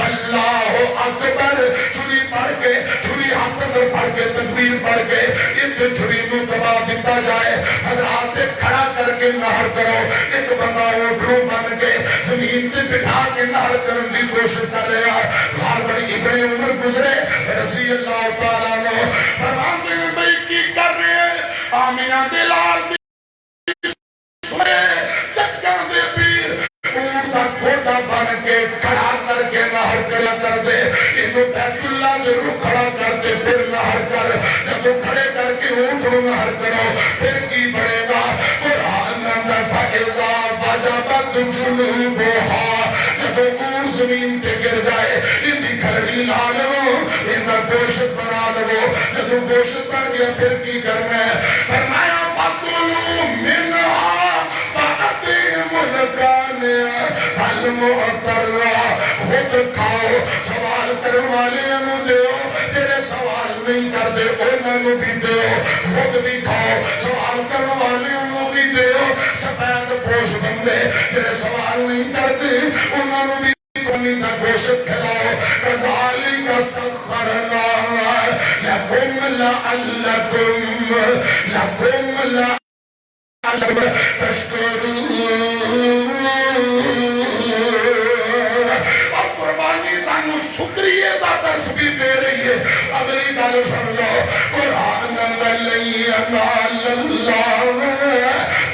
S1: اللہ اکبر چھری پڑھ کے چھری ہاتھ اندر پڑھ کے تکبیر پڑھ کے اتنے چھری نو دبا دیتا جائے حضرات کھڑا کر کے نہر کرو ایک بندہ اونٹوں بن کے زمین تے بٹھا کے نہر کرن دی کوشش کر رہا ہے غار بڑی ابن عمر گزرے رضی اللہ تعالیٰ عنہ فرماتے ہیں بھئی کی کر رہے ہیں آمینہ دلال بھی سنے چکاں دے پیر اونٹ دا گھوڑا بن کے کھڑا کر کے نہر کرا کر دے انہوں بیت اللہ دے روح کھڑا کر دے پھر نہر کر جب تو کھڑے کر کے اونٹ رو نہر کرو پھر کی بڑھے گا قرآن اندر فَإِذَا وَجَبَتْ جُنُوبُهَا جب اونٹ زمین تے گر جائے اندھی کھڑی لالو اندھا گوشت بنا دو جب گوشت بن گیا پھر کی کرنا ہے فرمایا فَقُلُوا مِنْهَا فَأَتِيمُ الْقَانِعَ فَالْمُعْتَرَّ خود کھاؤ سوال کرنے والے انہوں دیو تیرے سوال نہیں کر دے انہوں بھی دیو خود بھی کھاؤ سوال کرنے والے انہوں بھی دیو سفید پوش بندے تیرے سوال نہیں کر دے انہوں بھی کنی کا گوشت کھلاؤ کذالک سخرنا لکم لعلکم تشکرون اور قربانی سانو شکریہ دا درس بھی دے رہی ہے اگلی گل سن لو قرآن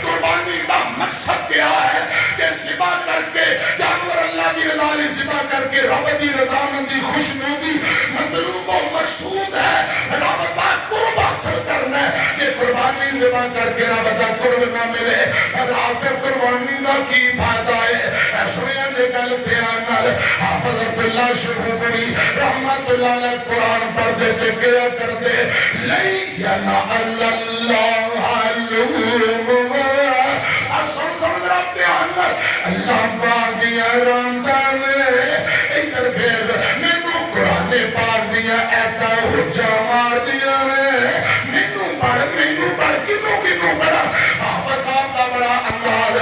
S1: قربانی دا مقصد کیا ہے کہ ذبح کر کے جانور اللہ کی رضا نے ذبح کر کے رب کی رضامندی خوشنودی مطلوب و مقصود ہے رب کا قرب حاصل کرنا ہے کہ قربانی ذبح کر کے رب کا قرب نہ ملے حضرات قربانی کا کی فائدہ ہے سنیا دے گل دھیان نال حافظ عبداللہ شہوبری رحمت اللہ علیہ قرآن پڑھ دیتے کیا کر دے لین اللہ سن ذرا دھیان نال اللہ پاک دیا رحمتاں نے ادھر پھر مینوں قرآن پاک دیا ایتا حجا مار دیا نے مینوں پڑھ کنوں پڑھا حافظ صاحب دا بڑا انداز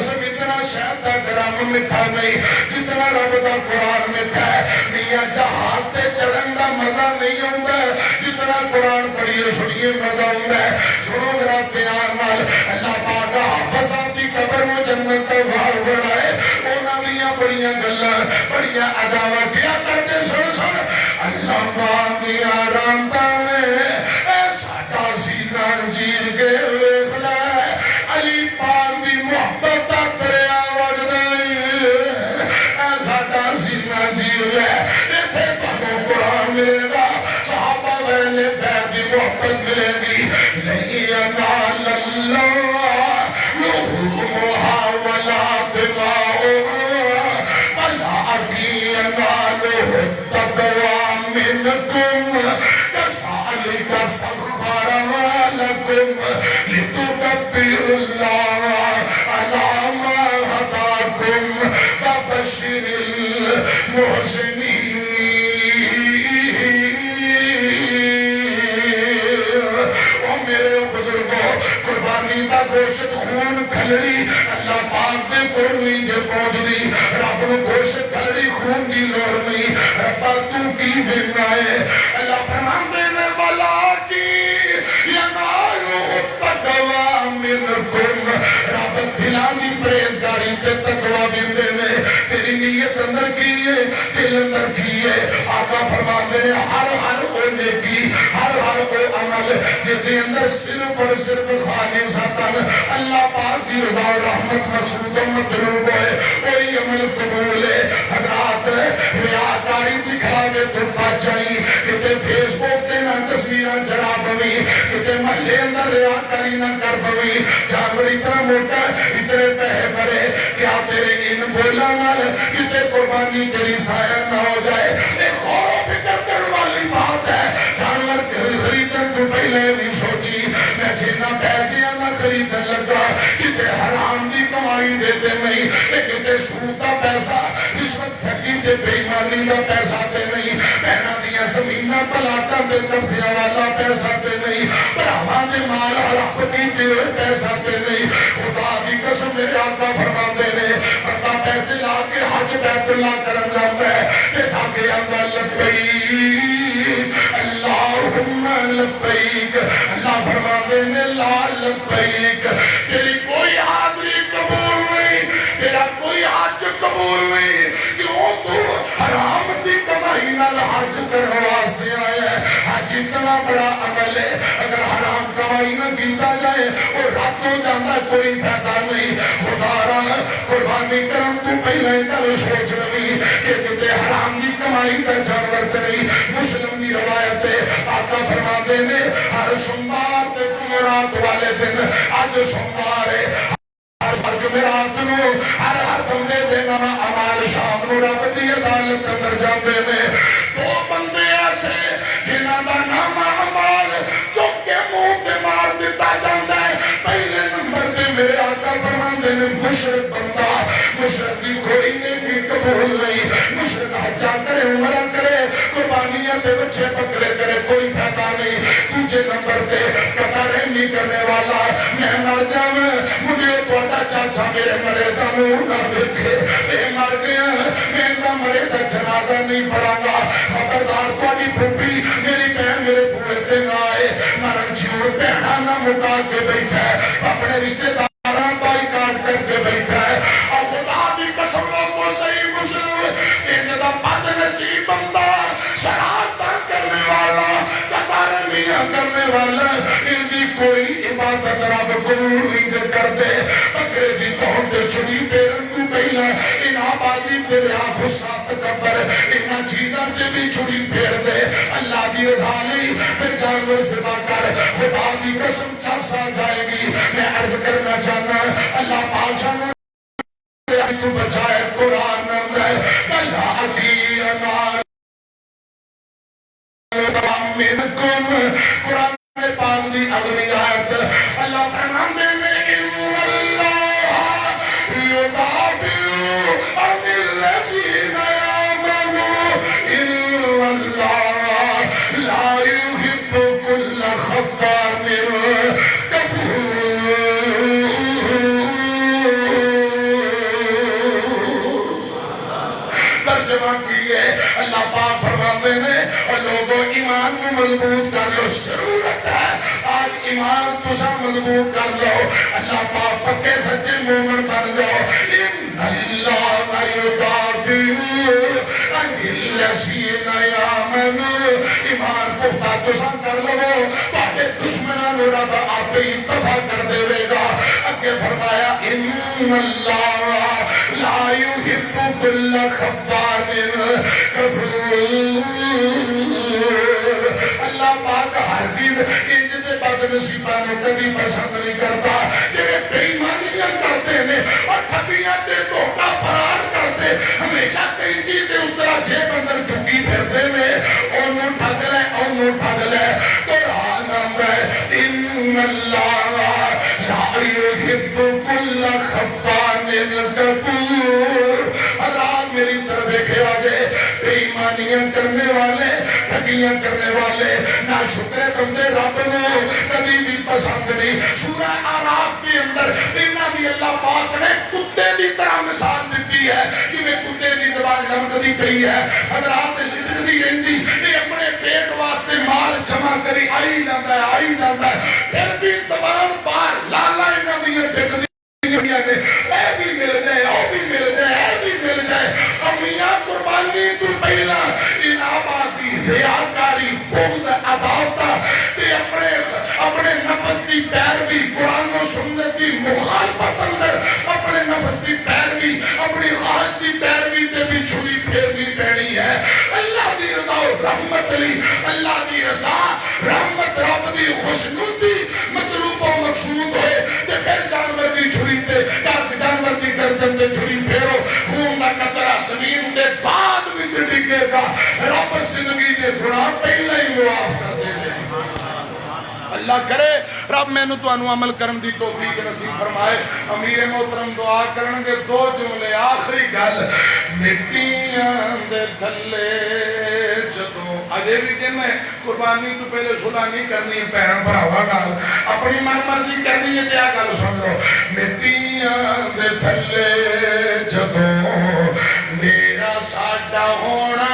S1: قسم اتنا شہد دا گرام مٹھا نہیں جتنا رب دا قرآن مٹھا ہے میاں جہاز تے چڑھن دا مزہ نہیں ہوندا جتنا قرآن پڑھیے سنیے مزہ ہوندا ہے سنو ذرا پیار نال اللہ پاک حافظ صاحب دی قبر نو جنت دا باغ بنائے انہاں دیاں بڑیاں گلاں بڑیاں اداواں کیا کرتے سن سن اللہ پاک دی آرام دا اے ساڈا سینہ چیر کے ویکھ لے علی پاک دی محبت دا دریا وگدا اے ساڈا سینہ چیر لے ایتھے تانوں قرآن ملے گا صحابہ ویلے بیت دی محبت ملے گی نہیں ینال اللہ لحومہا ولا دماؤہا ولکن ینالہ التقوی منکم کذالک سخرھا لکم لتکبروا اللہ علی ما ھداکم وبشر المحسنین قربانی دا گوشت خون کھلڑی اللہ پاک دے قربی جے پہنچ دی رب نو گوشت کھلڑی خون دی لوڑ نہیں ربا تو کی بنا ہے اللہ فرماندے نے والا کی ینالو التقوی منکم رب دلانی پریزگاری تے تقوی بندے نے تیری نیت اندر کی ہے دل اندر کی ہے آقا فرماندے نے ہر او نیکی ہر او عمل جس دے اندر صرف اور صرف خالصتاً اللہ پاک دی رضا و رحمت مقصود و مطلوب ہے وہی عمل قبول ہے حضرات ریاکاری دکھلاوے تو بچائی کتے فیس بک تے نہ تصویران چڑھا پوی کتے محلے اندر ریاکاری نہ کر پوی جانور اتنا موٹا اتنے پہے بڑے کیا تیرے ان بولا نال کتے قربانی تیری سایہ نہ ہو جائے ایک غور و فکر کرنے والی بات ہے جانور خریدن تو پہلے نہیں سوچی میں جنہ پیسے نہ خریدن لگا کتے حرام دی کمائی دیتے نہیں کتے سود دا پیسہ رشوت ٹھگی تے بے ایمانی دا پیسہ تے نہیں بہنا دیا زمینہ پلاٹا دے قبضیاں والا پیسہ تے نہیں براہاں دے مال حرام کی تے پیسہ تے نہیں خدا دی قسم میرے آقا فرماندے نے بندہ پیسے لا کے حج بیت اللہ کرم جاتا ہے تے جا کے آندا لبیک اللہم لبیک اللہ فرماندے نے لا لبیک تیری کوئی حاضری قبول نہیں تیرا کوئی حج قبول نہیں کیوں تو حرام دی کمائی نال حج کرنے واسطے آیا ہے حج اتنا بڑا عمل ہے اگر حرام کمائی نہ کیتا جائے اور رات ہو جانا کوئی فائدہ نہیں خدا رہا قربانی کرم تو پہلے گل سوچ رہی کہ کتے حرام دی کمائی کا جانور نہیں مسلم دی روایت ہے آقا فرماندے نے ہر سوموار تے جمعرات والے دن اج سوموار ہے ہر جمعرات نو ہر بندے دے نام اعمال شام نو رب دی عدالت اندر جاندے نے دو بندے ایسے جنہاں دا نام اعمال چک کے منہ تے مار دتا جاندا ہے پہلے نمبر تے میرے آقا فرماندے نے مشرک بندہ مشرک دی کوئی نیکی قبول نہیں مشرک حجاں کرے عمرہ کرے قربانیاں دے بچے بکرے کرے کوئی فائدہ نہیں دوسرے نمبر تے پتہ رحمی کرنے والا میں مر جاواں مجھے تہاڈا چاچا میرے مرے دا منہ نہ دیکھے اے مر گیا میں دا مرے دا جنازہ نہیں پڑھاں گا خبردار تہاڈی پھوپھی میری بہن میرے بوئے تے نہ آئے مرن جھوٹ بہنا نہ مٹا کے بیٹھا ہے اپنے رشتے داراں بائی کاٹ کر کے بیٹھا ہے اور خدا دی قسم کو صحیح مسلم ان دا بد نصیب بندہ شرارتاں کرنے والا قطار میاں کرنے والا ان دی کوئی عبادت رب قبول نہیں جو کر دے بکرے دی کون تے چھڑی پیرن تو پہلا ان آبازی تے رہا خصہ تکبر ان چیزاں تے بھی چھڑی پھیر دے اللہ کی رضا لی پھر جانور سے کر خدا دی قسم چاسا جائے گی میں عرض کرنا چاہنا اللہ پاک تو بچائے قرآن میں اللہ اکینا منکم قرآن پاک دی اگلی آیت اللہ فرماندے میں ان اللہ یدافع عن الذین آمنوا ان اللہ لا يحب كل خطان کفور اللہ پاک فرماتے ہیں اور لوگوں ایمان میں مضبوط کر لو، ضرورت ہے آج ایمان تسا مضبوط کر لو، اللہ پاک پکے سچے مومن بن جاؤ۔ ان اللہ یدافع عن الذین یامنون، ایمان پختہ تسا کر لو، تاکہ دشمنان رب آپ ہی دفع کر دے گا۔ اگے فرمایا ان اللہ لا يحب كل خوان کفور، اللہ پاک ہرگز انج دے بد نصیباں نوں کبھی پسند نہیں کرتا جڑے بے ایمانیاں کرتے ہیں اور ٹھگیاں تے دھوکا فرار کرتے، ہمیشہ کئی چیز اس طرح جیب اندر چکی پھرتے ہیں، اونوں ٹھگ لے اونوں ٹھگ لے۔ قرآن میں ان اللہ لا يحب كل خوان کفور، حضرات میری طرف دیکھے آجے، بے ایمانیاں کرنے والے، ٹھگیاں کرنے والے، نہ شکر بندے رب نو کبھی بھی پسند نہیں۔ سورہ آراف کے اندر انہاں بھی اللہ پاک نے کتے دی طرح مثال دیتی ہے کہ میں کتے دی زبان لمکدی پئی ہے، حضرات لٹکدی رہندی، یہ اپنے پیٹ واسطے مال جمع کری آئی جاتا ہے آئی جاتا ہے، پھر بھی زبان باہر لالا انہاں دی ڈکدی اے بھی مل جائے او بھی مل جائے اے بھی مل جائے۔ امیاں قربانی تو پہلا انابازی ریاکاری بغض عداوت تے اپنے نفس کی پیروی قرآن و سنت کی مخالفت اندر اپنے نفس کی پیروی اپنی خواہش کی پیروی تے بھی چھری پھیرنی پینی ہے۔ اللہ دی رضا و رحمت لی، اللہ دی رضا رحمت رب دی خوشنودی مطلوب و مقصود ہوئے تے پھر جانور دی چھری تے جانور دی گردن تے چھری پھیرو، خون دا قطرہ زمین دے بعد وچ ڈگے گا، رب زندگی دے گناہ پہلے ہی معاف کر دے گا۔ اللہ کرے رب میں نے تو انو عمل کرن دی توفیق نصیب فرمائے۔ امیر محترم دعا کرن گے دو جملے آخری گل، مٹیاں دے تھلے جدوں اجے بھی جن میں قربانی تو پہلے صلح نہیں کرنی ہے بہن بھراواں نال، اپنی من مرضی کرنی ہے کیا گل سن لو، مٹیاں دے تھلے جدوں میرا ساڈا ہونا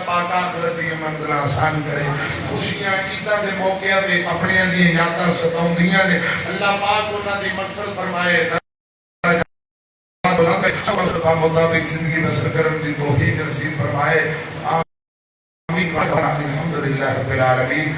S1: پاک آخرت دی منزل آسان کرے، خوشیاں عیداں دے موقعہ دے اپنے دی یاداں ستاؤندیاں نے، اللہ پاک انہاں دی مغفرت فرمائے، مطابق زندگی بسر کرن دی توفیق نصیب فرمائے۔ آمین الحمدللہ رب العالمین۔